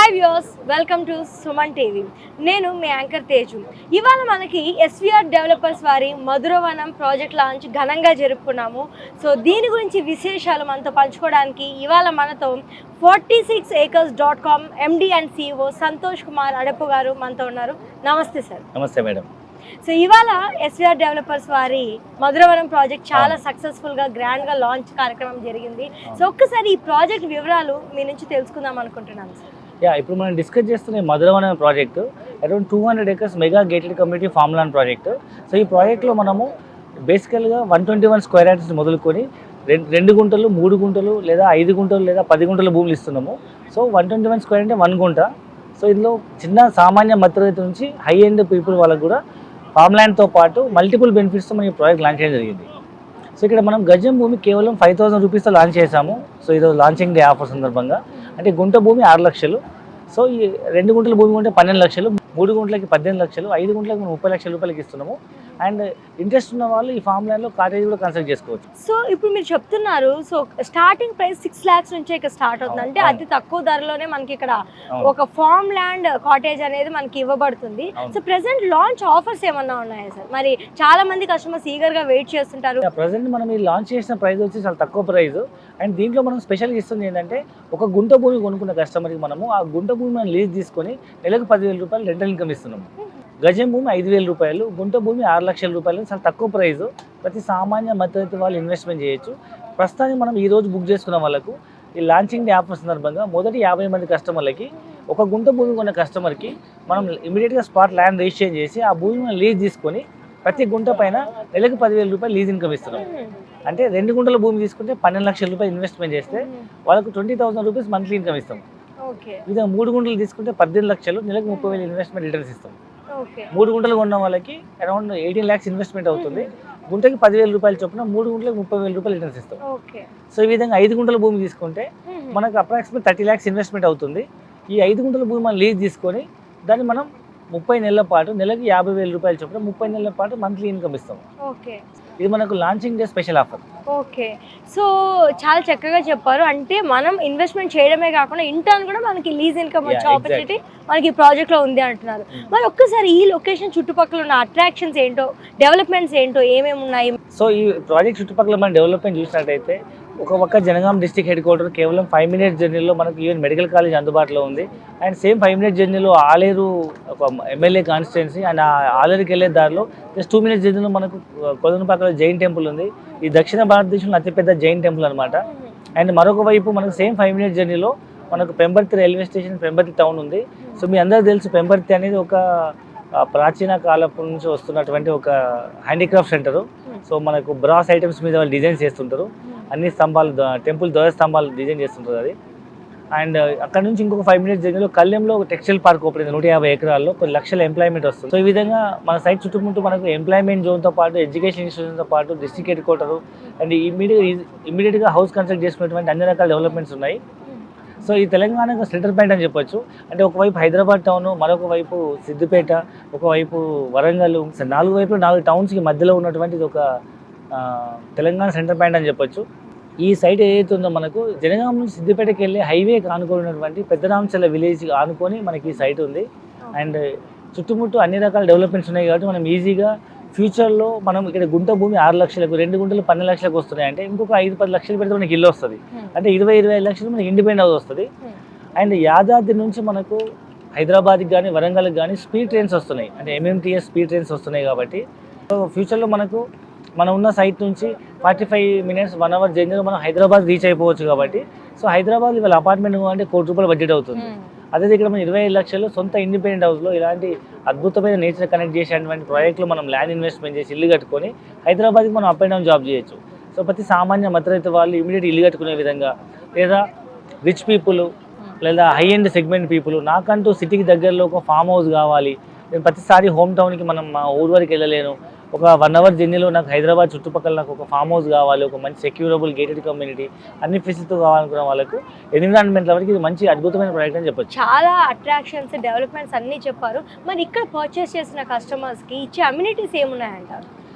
Hi viewers, welcome to Suman TV. నేను మీ anchor Teju. ఇవాళ మనకి ఎస్విఆర్ డెవలపర్స్ వారి మధురవనం ప్రాజెక్ట్ లాంచ్ ఘనంగా జరుపుకున్నాము. సో దీని గురించి విశేషాలు మనతో పంచుకోవడానికి ఇవాళ మనతో 46acres.com MD and CEO Santosh Kumar Adapu గారు మనతో ఉన్నారు. నమస్తే సార్. నమస్తే మేడం. సో ఇవాళ ఎస్విఆర్ డెవలపర్స్ వారి మధురవనం ప్రాజెక్ట్ చాలా సక్సెస్ఫుల్గా గ్రాండ్గా లాంచ్ కార్యక్రమం జరిగింది. సో ఒక్కసారి ఈ ప్రాజెక్ట్ వివరాలు మీ నుంచి తెలుసుకుందాం అనుకుంటున్నాను సార్. ఇప్పుడు మనం డిస్కస్ చేస్తున్న Madhuravanam project around 200 acres mega gated community farm land project. So ఈ ప్రాజెక్ట్లో మనము బేసికల్గా 121 స్క్వేర్ యార్డ్స్ మొదలుకొని 2 గుంటలు 3 గుంటలు లేదా 5 గుంటలు లేదా 10 గుంటల భూములు ఇస్తున్నాము. సో 121 స్క్వేర్ అంటే 1 గుంట. సో ఇందులో చిన్న సామాన్య మధ్యతరగతి నుంచి హై ఎండ్ పీపుల్ వాళ్ళకు కూడా ఫామ్ ల్యాండ్తో పాటు మల్టిపుల్ బెనిఫిట్స్తో మనం ఈ ప్రాజెక్ట్ లాంచ్ చేయడం జరిగింది. సో ఇక్కడ మనం గజం భూమి కేవలం 5,000 రూపీస్తో లాంచ్ చేసాము. సో ఈరోజు లాంచింగ్ డే ఆఫర్ సందర్భంగా అంటే గుంట భూమి 6 లక్షలు. సో ఈ 2 గుంటల భూమి ఉంటే 12 లక్షలు, 3 గుంటలకి 18 లక్షలు, 5 గుంటలకి మనం 30 లక్షల రూపాయలకి ఇస్తున్నాము. అండ్ ఇంట్రెస్ట్ ఉన్న వాళ్ళు ఈ ఫామ్ ల్యాండ్లో కాటేజ్ కూడా కన్స్ట్రక్ట్ చేసుకోవచ్చు. సో ఇప్పుడు మీరు చెప్తున్నారు, సో స్టార్టింగ్ ప్రైస్ 6 lakhs నుంచే ఇక్కడ స్టార్ట్ అవుతుంది. అంటే అతి తక్కువ ధరలోనే మనకి ఇక్కడ ఒక ఫామ్ ల్యాండ్ కాటేజ్ అనేది మనకి ఇవ్వబడుతుంది. సో ప్రెసెంట్ లాంచ్ ఆఫర్స్ ఏమన్నా ఉన్నాయా సార్? మరి చాలా మంది కస్టమర్స్ ఈగర్ గా వెయిట్ చేస్తుంటారు. ప్రెసెంట్ మనం ఈ లాంచ్ చేసిన ప్రైస్ వచ్చి చాలా తక్కువ ప్రైస్. అండ్ దీంట్లో మనం స్పెషల్ ఇస్తుంది ఏంటంటే ఒక గుంట భూమి కొనుక్కున్న కస్టమర్కి మనము ఆ గుంట భూమి మనం లీజ్ తీసుకొని నెలకు 10,000 రూపాయలు రెంటల్ ఇన్కమ్ ఇస్తున్నాము. గజం భూమి 5,000 రూపాయలు, గుంట భూమి 6 లక్షల రూపాయలు. చాలా తక్కువ ప్రైస్. ప్రతి సామాన్య మధ్యతరగతి వాళ్ళు ఇన్వెస్ట్మెంట్ చేయొచ్చు. ప్రస్తుతానికి మనం ఈ రోజు బుక్ చేసుకున్న వాళ్ళకు ఈ లాంచింగ్ డే ఆఫర్ సందర్భంగా మొదటి 50 మంది కస్టమర్లకి ఒక గుంట భూమి కొన్న కస్టమర్కి మనం ఇమీడియట్గా స్పాట్ ల్యాండ్ రిజిస్టర్ చేసి ఆ భూమి మనం లీజ్ తీసుకొని ప్రతి గుంట పైన నెలకు 10,000 రూపాయలు లీజ్ ఇన్కమ్ ఇస్తున్నాం. అంటే 2 గుంటల భూమి తీసుకుంటే 12 లక్షల రూపాయలు ఇన్వెస్ట్మెంట్ చేస్తే వాళ్ళకు 20,000 రూపీస్ మంత్లీ ఇన్కమ్ ఇస్తాం. ఇదే 3 గుంటలు తీసుకుంటే 18 లక్షలు, నెలకు 30,000 ఇన్వెస్ట్మెంట్ రిటర్న్స్ ఇస్తాం. 3 గుంటలు కొన్న వాళ్ళకి అరౌండ్ 18 lakhs ఇన్వెస్ట్మెంట్ అవుతుంది. గుంటకి 10,000 రూపాయలు చొప్పున 3 గుంటలకు 30,000 రూపాయలు రిటర్న్స్ ఇస్తాం. సో ఈ విధంగా 5 గుంటల భూమి తీసుకుంటే మనకు అప్రాక్సిమేట్ 30 lakhs ఇన్వెస్ట్మెంట్ అవుతుంది. ఈ 5 గుంటల భూమి మనం లీజ్ తీసుకొని దాన్ని మనం 30 నెలల పాటు నెలకి 50,000 రూపాయలు చొప్పున 30 నెలల పాటు మంత్లీ ఇన్కమ్ ఇస్తాం. ఇది మనకు launching day special offer. Okay, so చాలా చక్కగా చెప్పారు. అంటే మనం ఇన్వెస్ట్మెంట్ చేయడమే కాకుండా ఇంటర్న్ కూడా మనకి లీజ్ ఇన్కమ్ వచ్చే ఆపర్చునిటీ మనకి ప్రాజెక్ట్ లో ఉంది అంటున్నారు. మరి ఒక్కసారి ఈ లొకేషన్ చుట్టుపక్కల ఉన్న అట్రాక్షన్స్ ఏంటో, డెవలప్మెంట్స్ ఏంటో, ఏమేమి ఉన్నాయి? సో ఈ ప్రాజెక్ట్ చుట్టుపక్కల మన డెవలప్మెంట్ చూసినట్టయితే ఒక పక్క జనగాం డిస్ట్రిక్ట్ హెడ్ క్వార్టర్ కేవలం 5 minutes జర్నీలో మనకు ఈవెన్ మెడికల్ కాలేజ్ అందుబాటులో ఉంది. అండ్ సేమ్ 5 minutes జర్నీలో ఆలేరు ఒక ఎమ్మెల్యే కాన్స్టిట్యున్సీ. అండ్ ఆలేరుకి వెళ్ళే దారిలో జస్ట్ 2 minutes జర్నీలో మనకు కొదనపాకలో జైన్ టెంపుల్ ఉంది. ఈ దక్షిణ భారతదేశంలో అతిపెద్ద జైన్ టెంపుల్ అనమాట. అండ్ మరొక వైపు మనకు సేమ్ 5 minutes జర్నీలో మనకు Pembarthi railway station, Pembarthi town ఉంది. సో మీ అందరూ తెలుసు పెంబర్తి అనేది ఒక ప్రాచీన కాలపు నుంచి వస్తున్నటువంటి ఒక హ్యాండీక్రాఫ్ట్ సెంటరు. సో మనకు బ్రాస్ ఐటమ్స్ మీద వాళ్ళు డిజైన్ చేస్తుంటారు. అన్ని స్తంభాలు, టెంపుల్ ధ్వజ స్తంభాలు డిజైన్ చేస్తుంటారు అది. అండ్ అక్కడ నుంచి ఇంకొక 5 minutes జర్నీలో కళ్యాణ్లో ఒక టెక్స్టైల్ పార్క్ ఓపెన్ అయింది. 150 ఎకరాల్లో కొన్ని లక్షల ఎంప్లాయ్మెంట్ వస్తుంది. సో ఈ విధంగా మన సైట్ చుట్టుముట్టు మనకు ఎంప్లాయ్మెంట్ జోన్తో పాటు ఎడ్యుకేషన్ ఇన్స్టిట్యూషన్తో పాటు డిస్ట్రిక్ట్ హెడ్ క్వార్టర్ అండ్ ఇమీడియట్గా హౌస్ కన్స్ట్రక్ట్ చేసుకునేటువంటి అన్ని రకాల డెవలప్మెంట్స్ ఉన్నాయి. సో ఈ తెలంగాణకు సెంటర్ పాయింట్ అని చెప్పొచ్చు. అంటే ఒకవైపు హైదరాబాద్ టౌన్, మరొక వైపు సిద్దిపేట, ఒకవైపు వరంగల్, 4 వైపులు 4 టౌన్స్కి మధ్యలో ఉన్నటువంటిది ఒక తెలంగాణ సెంటర్ పాయింట్ అని చెప్పొచ్చు. ఈ సైట్ ఏదైతే ఉందో మనకు జనగాం నుంచి సిద్దిపేటకి వెళ్ళే హైవేకి ఆనుకున్నటువంటి పెద్దరాంచల విలేజ్ ఆనుకొని మనకి ఈ సైట్ ఉంది. అండ్ చుట్టుముట్టు అన్ని రకాల డెవలప్మెంట్స్ ఉన్నాయి కాబట్టి మనం ఈజీగా ఫ్యూచర్లో మనం ఇక్కడ గుంట భూమి 6 లక్షలకు, 2 గుంటలు 12 లక్షలకు వస్తున్నాయి. అంటే ఇంకొక 5-10 లక్షలు పెడితే మనకి ఇల్లు వస్తుంది. అంటే 20-25 లక్షలు మనకి ఇండిపెండెంట్ హౌస్ వస్తుంది. అండ్ యాదాద్రి నుంచి మనకు హైదరాబాద్కి కానీ వరంగల్కి కానీ స్పీడ్ ట్రైన్స్ వస్తున్నాయి. అంటే MMTS స్పీడ్ ట్రైన్స్ వస్తున్నాయి కాబట్టి సో ఫ్యూచర్లో మనకు మనం ఉన్న సైట్ నుంచి 45 minutes 1 hour జర్నీలో మనం హైదరాబాద్ రీచ్ అయిపోవచ్చు. కాబట్టి సో హైదరాబాద్ ఇవాళ అపార్ట్మెంట్ అంటే 1 కోటి రూపాయలు బడ్జెట్ అవుతుంది. అదే ఇక్కడ మనం 25 లక్షలు సొంత ఇండిపెండెంట్ హౌస్లో ఇలాంటి అద్భుతమైన నేచర్ కనెక్ట్ చేసేటువంటి ప్రాజెక్టులో మనం ల్యాండ్ ఇన్వెస్ట్మెంట్ చేసి ఇల్లు కట్టుకొని హైదరాబాద్కి మనం అప్ అండ్ డౌన్ జాబ్ చేయొచ్చు. సో ప్రతి సామాన్య మధ్యతరగతి వాళ్ళు ఇమీడియట్ ఇల్లు కట్టుకునే విధంగా, లేదా రిచ్ పీపుల్ లేదా హై ఎండ్ సెగ్మెంట్ పీపుల్ నాకంటూ సిటీకి దగ్గరలో ఒక ఫామ్ హౌస్ కావాలి, నేను ప్రతిసారి హోమ్ టౌన్కి మనం మా ఊరు వరకు వెళ్ళలేను, ఒక 1 hour జర్నీలో నాకు హైదరాబాద్ చుట్టుపక్కల నాకు ఒక ఫామ్ హౌస్ కావాలి, ఒక మంచి సెక్యూరబుల్ గేటెడ్ కమ్యూనిటీ అన్ని ఫెసిలిటీ కావాలనుకున్న వాళ్ళకు ఎన్విరాన్మెంట్ వరకు ఇది మంచి అద్భుతమైన ప్రాజెక్ట్ అని చెప్పొచ్చు. చాలా అట్రాక్షన్స్, డెవలప్మెంట్స్ అన్నీ చెప్పారు. మరి ఇక్కడ పర్చేస్ చేసిన కస్టమర్స్కి ఇచ్చే అమ్యూనిటీస్ ఏమున్నాయంటారు?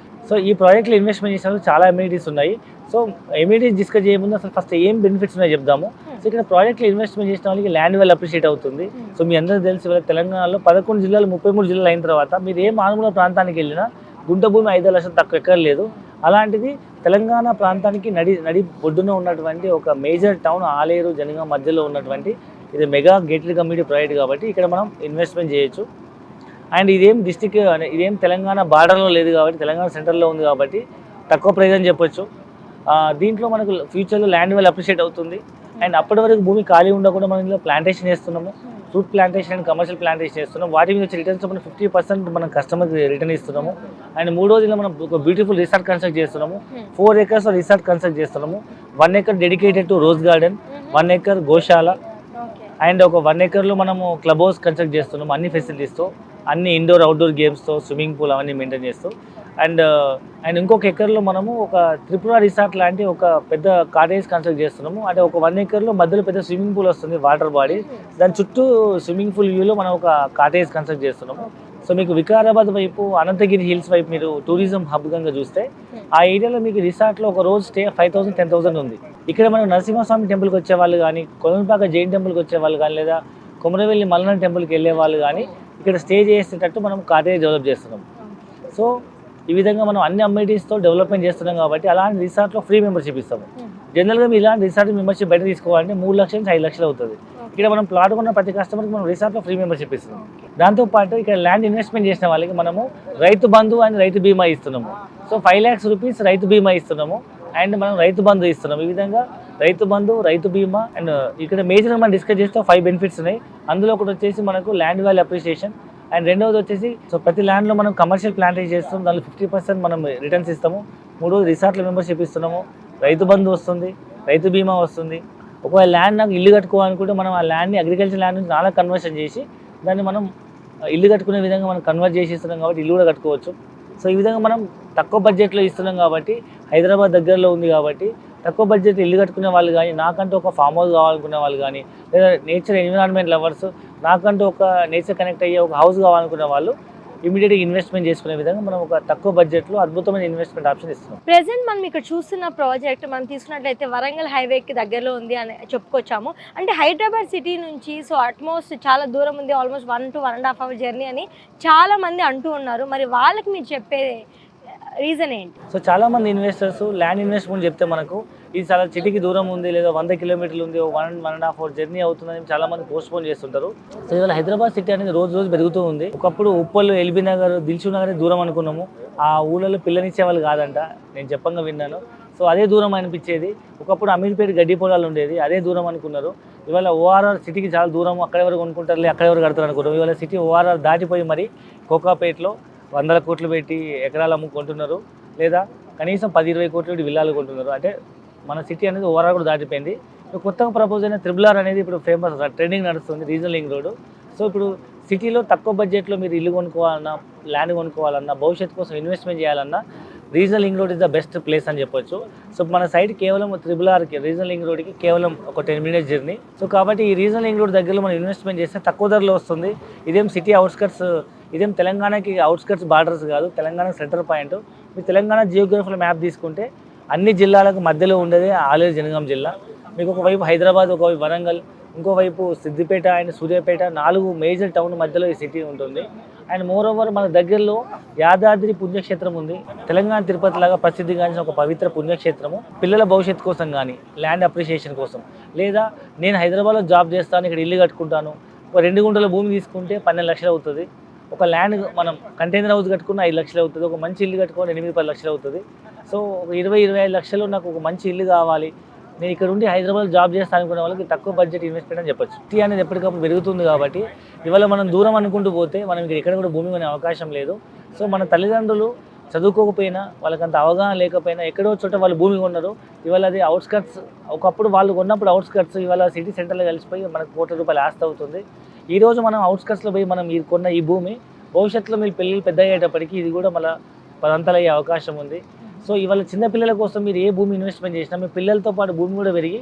సో ఈ ప్రాజెక్ట్లో ఇన్వెస్ట్మెంట్ చేసినప్పుడు చాలా అమ్యూనిటీస్ ఉన్నాయి. సో ఇమీడియట్ డిస్కస్ చేయముందు అసలు ఫస్ట్ ఏం బెనిఫిట్స్ ఉన్నాయో చెప్దాము. సో ఇక్కడ ప్రాజెక్ట్లో ఇన్వెస్ట్మెంట్ చేసిన వాళ్ళకి ల్యాండ్ వాల్యూ అప్రిషియేట్ అవుతుంది. సో మీ అందరికీ తెలిసి ఇవాళ తెలంగాణలో 11 జిల్లాలు 33 జిల్లాలు అయిన తర్వాత మీరు ఏ మారుమూల ప్రాంతానికి వెళ్ళినా గుంట భూమి 5 లక్షలు తక్కువ ఎక్కడ లేదు. అలాంటిది తెలంగాణ ప్రాంతానికి నడి ఒడ్డున ఉన్నటువంటి ఒక మేజర్ టౌన్ ఆలేరు జనగాం మధ్యలో ఉన్నటువంటి ఇది మెగా గేటెడ్ కమ్యూనిటీ ప్రాజెక్ట్ కాబట్టి ఇక్కడ మనం ఇన్వెస్ట్మెంట్ చేయొచ్చు. అండ్ ఇదేం డిస్టిక్ ఇదేం తెలంగాణ బార్డర్లో లేదు కాబట్టి తెలంగాణ సెంటర్లో ఉంది కాబట్టి తక్కువ ప్రైస్ అని చెప్పొచ్చు. దీంట్లో మనకు ఫ్యూచర్లో ల్యాండ్ వాల్యూ అప్రిషియేట్ అవుతుంది. అండ్ అప్పటి వరకు భూమి ఖాళీ ఉండకుండా మనం ఇందులో ప్లాంటేషన్ చేస్తున్నాము, fruit plantation and commercial plantation చేస్తున్నాం. వాటి మీద వచ్చే రిటర్న్స్ మనం 50% మనం కస్టమర్కి రిటర్న్ ఇస్తున్నాము. అండ్ 3వ మనం ఒక బ్యూటిఫుల్ రిసార్ట్ కన్స్ట్రక్ట్ చేస్తున్నాము. 4 acres రిసార్ట్ కన్స్ట్రక్ట్ చేస్తున్నాము. 1 acre dedicated to rose garden, 1 acre Goshala and ఒక 1 acreలో మనము క్లబ్ హౌస్ కన్స్ట్రక్ట్ చేస్తున్నాము. అన్ని ఫెసిలిటీస్తో, అన్ని ఇండోర్ అవుట్డోర్ గేమ్స్తో, స్విమ్మింగ్ పూల్ అవన్నీ మెయింటైన్ చేస్తూ. అండ్ ఇంకొక ఎకర్లో మనము ఒక త్రిపుర రిసార్ట్ లాంటి ఒక పెద్ద కాటేజ్ కన్స్ట్రక్ట్ చేస్తున్నాము. అంటే ఒక 1 acreలో మధ్యలో పెద్ద స్విమ్మింగ్ పూల్ వస్తుంది, వాటర్ బాడీ, దాని చుట్టూ స్విమ్మింగ్ పూల్ వ్యూలో మనం ఒక కాటేజ్ కన్స్ట్రక్ట్ చేస్తున్నాము. సో మీకు వికారాబాద్ వైపు, అనంతగిరి హిల్స్ వైపు మీరు టూరిజం హబ్ గంగా చూస్తే ఆ ఏరియాలో మీకు రిసార్ట్లో ఒక రోజు స్టే 5,000 10,000 ఉంది. ఇక్కడ మనం నరసింహస్వామి టెంపుల్కి వచ్చే వాళ్ళు కానీ, కొలంపాక జైన్ టెంపుల్కి వచ్చే వాళ్ళు కానీ, లేదా కొమరవెల్లి మల్లన్న టెంపుల్కి వెళ్ళే వాళ్ళు కానీ ఇక్కడ స్టే చేసేటట్టు మనం కాటేజ్ డెవలప్ చేస్తున్నాం. సో ఈ విధంగా మనం అన్ని అమ్యూనిటీస్తో డెవలప్మెంట్ చేస్తున్నాం కాబట్టి అలాంటి రిసార్ట్లో ఫ్రీ మెంబర్షిప్ ఇస్తాము. జనరల్గా మీరు ఇలాంటి రిసార్ట్ మెంబర్షిప్ బయట తీసుకోవాలంటే 3 లక్షల నుంచి 5 లక్షలు అవుతుంది. ఇక్కడ మనం ప్లాట్ కొన్న ప్రతి కస్టమర్కి మనం రిసార్ట్లో ఫ్రీ మెంబర్షిప్ ఇస్తున్నాం. దాంతోపాటు ఇక్కడ ల్యాండ్ ఇన్వెస్ట్మెంట్ చేసిన వాళ్ళకి మనము రైతు బంధు అండ్ రైతు బీమా ఇస్తున్నాము. సో 5 lakhs రూపీస్ రైతు బీమా ఇస్తున్నాము అండ్ మనం రైతు బంధు ఇస్తున్నాం. ఈ విధంగా రైతు బంధు, రైతు బీమా అండ్ ఇక్కడ మేజర్గా మనం డిస్కస్ చేస్తే 5 బెనిఫిట్స్ ఉన్నాయి. అందులో ఒకటి వచ్చేసి మనకు ల్యాండ్ వాల్యూ అప్రిషియేషన్ అండ్ రెండవది వచ్చేసి సో ప్రతి ల్యాండ్లో మనం కమర్షియల్ ప్లాంటేషన్ చేస్తాం, దానిలో 50% మనం రిటర్న్స్ ఇస్తాము. 3వది రిసార్ట్ల మెంబర్షిప్ ఇస్తున్నాము, రైతు బంధు వస్తుంది, రైతు బీమా వస్తుంది. ఒకవేళ ల్యాండ్ నాకు ఇల్లు కట్టుకోవాలనుకుంటే మనం ఆ ల్యాండ్ని అగ్రికల్చర్ ల్యాండ్ నుంచి నాలా కన్వర్షన్ చేసి దాన్ని మనం ఇల్లు కట్టుకునే విధంగా మనం కన్వర్ట్ చేసి ఇస్తున్నాం కాబట్టి ఇల్లు కూడా కట్టుకోవచ్చు. సో ఈ విధంగా మనం తక్కువ బడ్జెట్లో ఇస్తున్నాం కాబట్టి, హైదరాబాద్ దగ్గరలో ఉంది కాబట్టి తక్కువ బడ్జెట్ ఇల్లు కట్టుకునే వాళ్ళు కానీ, నాకంటూ ఒక ఫామ్ హౌస్ కావాలనుకునే వాళ్ళు కానీ, లేదా నేచర్ ఎన్విరాన్మెంట్ లవర్స్ నాకంటూ ఒక నేచర్ కనెక్ట్ అయ్యే ఒక హౌస్ కావాలనుకునే వాళ్ళు ఇమీడియట్గా ఇన్వెస్ట్మెంట్ చేసుకునే విధంగా మనం ఒక తక్కువ బడ్జెట్లో అద్భుతమైన ఇన్వెస్ట్మెంట్ ఆప్షన్ ఇస్తున్నాం. ప్రెసెంట్ మనం ఇక్కడ చూస్తున్న ప్రాజెక్ట్ మనం తీసుకున్నట్లయితే వరంగల్ హైవేకి దగ్గరలో ఉంది అని చెప్పుకొచ్చాము. అంటే హైదరాబాద్ సిటీ నుంచి సో అట్మోస్ట్ చాలా దూరం ఉంది, ఆల్మోస్ట్ 1 to 1.5 hour జర్నీ అని చాలా మంది అంటూ ఉన్నారు. మరి వాళ్ళకి మీరు చెప్పే రీజన్ ఏంటి? సో చాలా మంది ఇన్వెస్టర్స్ ల్యాండ్ ఇన్వెస్ట్మెంట్ చెప్తే మనకు ఇది చాలా సిటీకి దూరం ఉంది, లేదా 100 kilometers ఉంది, 1.5 hour జర్నీ అవుతుందని చాలా మంది పోస్ట్పోన్ చేస్తుంటారు. సో ఇవాళ హైదరాబాద్ సిటీ అనేది రోజు పెరుగుతూ ఉంది. ఒకప్పుడు ఉప్పల్, ఎల్బీ నగర్, దిల్సుఖ్ నగర్ దూరం అనుకున్నాము. ఆ ఊళ్ళలో పిల్లనిచ్చే వాళ్ళు కాదంట, నేను చెప్పంగా విన్నాను. సో అదే దూరం అనిపించేది. ఒకప్పుడు అమీర్పేట గడ్డి పొలాలు ఉండేది, అదే దూరం అనుకున్నారు. ఇవాళ ఓఆర్ఆర్ సిటీకి చాలా దూరం, అక్కడ ఎవరు కొనుక్కుంటారులే, అక్కడ ఎవరు కడతారు అనుకున్నారు. ఇవాళ సిటీ ఓఆర్ఆర్ దాటిపోయి మరి కోకాపేటలో 100 కోట్లు పెట్టి ఎకరాలు అమ్ముకుంటున్నారు, లేదా కనీసం 10-20 కోట్లు పెట్టి విల్లాలు కొంటున్నారు. అంటే మన సిటీ అనేది ఓవరాల్ కూడా దాటిపోయింది. కొత్తగా ప్రపోజ్ అయిన RRR అనేది ఇప్పుడు ఫేమస్, ట్రెండింగ్ నడుస్తుంది, రీజనల్ లింక్ రోడ్. సో ఇప్పుడు సిటీలో తక్కువ బడ్జెట్లో మీరు ఇల్లు కొనుక్కోవాలన్నా, ల్యాండ్ కొనుక్కోవాలన్నా, భవిష్యత్తు కోసం ఇన్వెస్ట్మెంట్ చేయాలన్నా regional link road is the best place అని చెప్పొచ్చు. సో మన సైడ్ కేవలం RRRకి, రీజనల్ లింక్ రోడ్కి కేవలం ఒక 10 minutes జర్నీ. సో కాబట్టి ఈ రీజనల్ లింక్ రోడ్ దగ్గరలో మనం ఇన్వెస్ట్మెంట్ చేస్తే తక్కువ ధరలో వస్తుంది. ఇదేం సిటీ అవుట్స్కట్స్, ఇదేం తెలంగాణకి అవుట్స్కట్స్ బార్డర్స్ కాదు, తెలంగాణ సెంటర్ పాయింట్. మీరు తెలంగాణ జియోగ్రఫికల్ మ్యాప్ తీసుకుంటే అన్ని జిల్లాలకు మధ్యలో ఉండేది ఆలేరు జనగాం జిల్లా. మీకు ఒకవైపు హైదరాబాద్, ఒకవైపు వరంగల్, ఇంకోవైపు Siddipet and Suryapet, 4 major town మధ్యలో ఈ సిటీ ఉంటుంది. అండ్ మోర్ ఓవర్ మన దగ్గరలో యాదాద్రి పుణ్యక్షేత్రం ఉంది. తెలంగాణ తిరుపతి లాగా ప్రసిద్ధిగాంచిన ఒక పవిత్ర పుణ్యక్షేత్రము. పిల్లల భవిష్యత్తు కోసం కానీ, ల్యాండ్ అప్రిషియేషన్ కోసం, లేదా నేను హైదరాబాద్లో జాబ్ చేస్తాను, ఇక్కడ ఇల్లు కట్టుకుంటాను, ఒక 2 గుంటల భూమి తీసుకుంటే 12 లక్షలు అవుతుంది. ఒక ల్యాండ్ మనం కంటైనర్ హౌస్ కట్టుకున్న 5 లక్షలు అవుతుంది. ఒక మంచి ఇల్లు కట్టుకుని 8-10 లక్షలు అవుతుంది. సో ఒక 20-25 లక్షలు నాకు ఒక మంచి ఇల్లు కావాలి, నేను ఇక్కడ ఉండి హైదరాబాద్ జాబ్ చేస్తాను అనుకునే వాళ్ళకి తక్కువ బడ్జెట్ ఇన్వెస్ట్మెంట్ అని చెప్పొచ్చు. సిటీ అనేది ఎప్పటికప్పుడు పెరుగుతుంది కాబట్టి ఇవాళ మనం దూరం అనుకుంటూ పోతే మనం ఇక్కడ కూడా భూమి కొనే అవకాశం లేదు. సో మన తల్లిదండ్రులు చదువుకోకపోయినా, వాళ్ళకంత అవగాహన లేకపోయినా ఎక్కడో చోట వాళ్ళు భూమి కొన్నారు. ఇవాళ అది అవుట్స్కట్స్, ఒకప్పుడు వాళ్ళు కొన్నప్పుడు అవుట్స్కట్స్ ఇవాళ సిటీ సెంటర్లో కలిసిపోయి మనకు కోట్ల రూపాయలు ఆస్తి అవుతుంది. ఈరోజు మనం అవుట్స్కట్స్లో పోయి మనం కొన్న ఈ భూమి భవిష్యత్తులో మీరు పిల్లలు పెద్ద అయ్యేటప్పటికి ఇది కూడా మళ్ళీ 10 అంతలు అయ్యే అవకాశం ఉంది. సో ఇవాళ చిన్నపిల్లల కోసం మీరు ఏ భూమి ఇన్వెస్ట్మెంట్ చేసినా మీ పిల్లలతో పాటు భూమి కూడా పెరిగి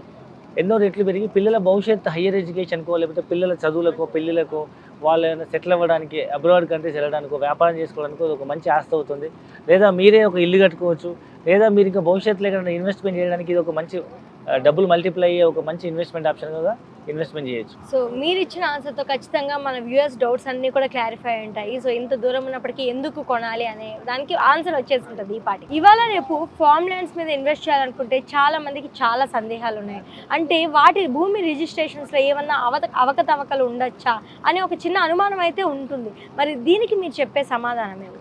ఎన్నో రెట్లు పెరిగి పిల్లల భవిష్యత్తు హయ్యర్ ఎడ్యుకేషన్కో లేకపోతే పిల్లల చదువులకో పెళ్ళిళ్ళకో వాళ్ళని సెటిల్ అవ్వడానికి అబ్రాడ్ కంట్రీస్ వెళ్ళడానికో వ్యాపారం చేసుకోవడానికో ఒక మంచి ఆస్తి అవుతుంది. లేదా మీరే ఒక ఇల్లు కట్టుకోవచ్చు, లేదా మీరు ఇంకా భవిష్యత్తులో ఎక్కడైనా ఇన్వెస్ట్మెంట్ చేయడానికి ఇది ఒక మంచి డబ్బులు మల్టిప్లై అయ్యే ఒక మంచి ఇన్వెస్ట్మెంట్ ఆప్షన్గా ఇన్వెస్ట్మెంట్ చేయొచ్చు. సో మీరు ఇచ్చిన ఆన్సర్తో ఖచ్చితంగా మన వ్యూయర్స్ డౌట్స్ అన్నీ కూడా క్లారిఫై ఉంటాయి. సో ఇంత దూరం ఉన్నప్పటికీ ఎందుకు కొనాలి అనే దానికి ఆన్సర్ వచ్చేసి ఉంటుంది ఈ పాటి. ఇవాళ రేపు ఫార్మ్ ల్యాండ్స్ మీద ఇన్వెస్ట్ చేయాలనుకుంటే చాలా మందికి చాలా సందేహాలు ఉన్నాయి. అంటే వాటి భూమి రిజిస్ట్రేషన్స్లో ఏమన్నా అవకతవకలు ఉండొచ్చా అనే ఒక చిన్న అనుమానం అయితే ఉంటుంది. మరి దీనికి మీరు చెప్పే సమాధానం ఏమి?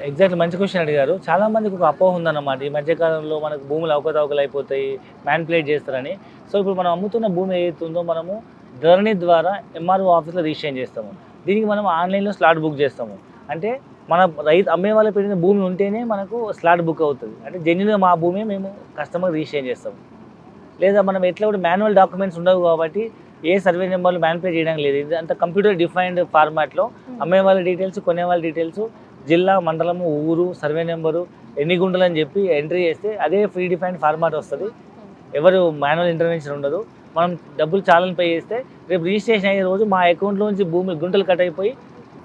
ఎగ్జాక్ట్లీ మంచి క్వశ్చన్ అడిగారు. చాలా మందికి ఒక అపోహ ఉందన్నమాట, ఈ మధ్యకాలంలో మనకు భూములు అవకతవకలు అయిపోతాయి, మ్యాన్పులేట్ చేస్తారని. సో ఇప్పుడు మనం అమ్ముతున్న భూమి ఏదైతుందో మనము ధరణి ద్వారా ఎంఆర్ఓ ఆఫీస్లో రిజిస్ట్రేషన్ చేస్తాము. దీనికి మనం ఆన్లైన్లో స్లాట్ బుక్ చేస్తాము. అంటే మన రైతు అమ్మే వాళ్ళ పెట్టిన భూమి ఉంటేనే మనకు స్లాట్ బుక్ అవుతుంది. అంటే జెన్యున్గా మా భూమి మేము కస్టమర్ రిజిస్ట్రేషన్ చేస్తాము. లేదా మనం ఎట్లా కూడా మాన్యువల్ డాక్యుమెంట్స్ ఉండవు కాబట్టి ఏ సర్వే నెంబర్లు మ్యాన్పులేట్ చేయడానికి లేదు. ఇది అంతా కంప్యూటర్ డిఫైన్డ్ ఫార్మాట్లో అమ్మే వాళ్ళ డీటెయిల్స్, కొనే వాళ్ళ డీటెయిల్స్, జిల్లా, మండలము, ఊరు, సర్వే నెంబరు, ఎన్ని గుంటలు అని చెప్పి ఎంట్రీ చేస్తే అదే ఫ్రీ డిఫైన్డ్ ఫార్మాట్ వస్తుంది. ఎవరు మాన్యువల్ ఇంటర్వెన్షన్ ఉండదు. మనం డబ్బులు చాలని పే చేస్తే రేపు రిజిస్ట్రేషన్ అయ్యే రోజు మా అకౌంట్లోంచి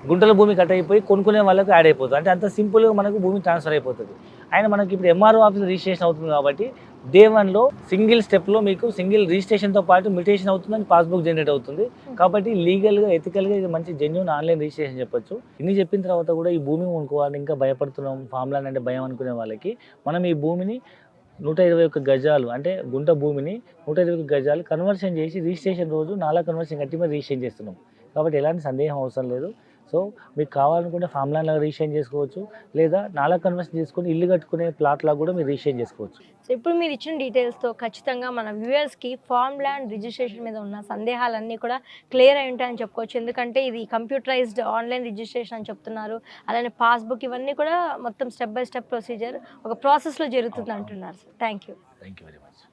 గుంటల భూమి కట్ అయిపోయి కొనుక్కునే వాళ్ళకి యాడ్ అయిపోతుంది. అంటే అంత సింపుల్గా మనకు భూమి ట్రాన్స్ఫర్ అయిపోతుంది. ఆయన మనకి ఇప్పుడు ఎంఆర్ఓ ఆఫీస్ రిజిస్ట్రేషన్ అవుతుంది కాబట్టి డే 1లో సింగిల్ స్టెప్లో మీకు సింగిల్ రిజిస్ట్రేషన్తో పాటు మ్యూటేషన్ అవుతుందని పాస్బుక్ జనరేట్ అవుతుంది. కాబట్టి లీగల్గా ఎథికల్గా ఇది మంచి జెన్యూన్ ఆన్లైన్ రిజిస్ట్రేషన్ చెప్పొచ్చు. ఇన్ని చెప్పిన తర్వాత కూడా ఈ భూమి కొనుక్కోవాలని ఇంకా భయపడుతున్నాం, ఫామ్ ల్యాండ్ అంటే భయం అనుకునే వాళ్ళకి మనం ఈ భూమిని 121 గజాలు అంటే గుంట భూమిని 121 గజాలు కన్వర్షన్ చేసి రిజిస్ట్రేషన్ రోజు నాలా కన్వర్షన్ కట్టి మరి రిజిస్ట్రేషన్ చేస్తున్నాం. కాబట్టి ఎలాంటి సందేహం అవసరం లేదు. సో మీకు కావాలనుకుంటే ఫామ్ ల్యాండ్లో రిజిస్ట్రేషన్ చేసుకోవచ్చు, లేదా నాలా కన్వర్షన్ చేసుకుని ఇల్లు కట్టుకునే ప్లాట్లా కూడా మీరు రిజిస్ట్రేషన్ చేసుకోవచ్చు. సో ఇప్పుడు మీరు ఇచ్చిన డీటెయిల్స్తో ఖచ్చితంగా మన వ్యూయర్స్కి ఫార్మ్ ల్యాండ్ రిజిస్ట్రేషన్ మీద ఉన్న సందేహాలన్నీ కూడా క్లియర్ అయి ఉంటాయని చెప్పుకోవచ్చు. ఎందుకంటే ఇది కంప్యూటరైజ్డ్ ఆన్లైన్ రిజిస్ట్రేషన్ అని చెప్తున్నారు. అలానే పాస్బుక్ ఇవన్నీ కూడా మొత్తం స్టెప్ బై స్టెప్ ప్రొసీజర్ ఒక ప్రాసెస్లో జరుగుతుంది అంటున్నారు. Sir thank you very much.